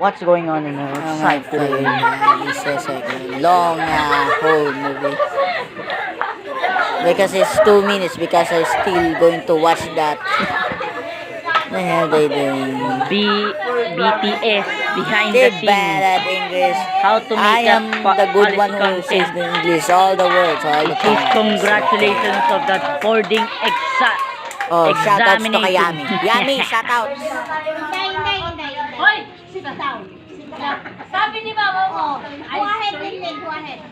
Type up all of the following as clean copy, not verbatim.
what's going on in your side today? This is like a long whole movie. Because it's 2 minutes, because I'm still going to watch that. What the hell they doing? BTS, behind the They're scenes. bad at English. How to make I am the good one who content. says the English, all the words, all the Please time. congratulations of that boarding Oh, shoutouts to examination. kay Yami. Yami, shoutouts. Hindi. Hoy! Sit down. Sabi ni mama mo, go ahead, Lynn, go ahead.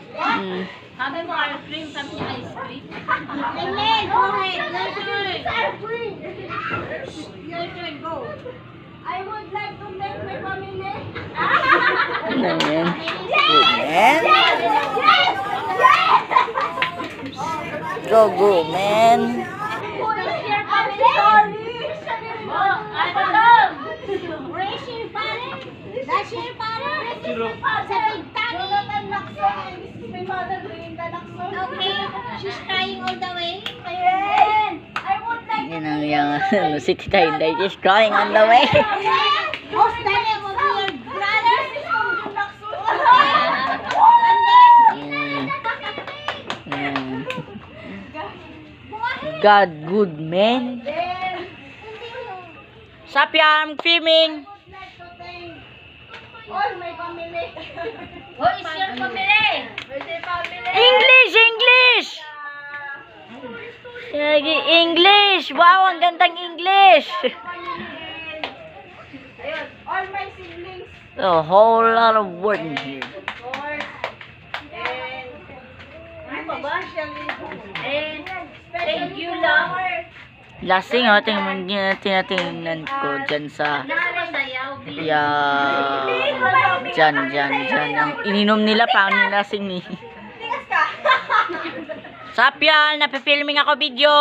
Sabi mo, ice cream, sabi niya ice cream. Lynn, go ahead. Your turn, go. I would like to thank my family. Ano yan? Man. Go, man. Who is your family? Sorry. Ano lang? Where's your father? That's your father? Sa tigtang. My mother doing the lakson. Okay. She's crying all the way. Ayan. I would like Yan ang yung si Tita Inday is crying on the way. What's the name of your brother? And then, God good man. Sapya, I'm filming. all my family. Who is your family? English! Lagi English! Wow, ang gandang English! Ayun, all my siblings. A whole lot of word in here. And thank you lang. Lasing, tinatingnan ko dyan sa... Dyan. Ang ininom nila, paano nilasing ni... Sapya, napipilming ako video!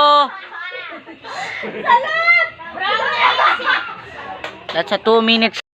That's a 2 minutes.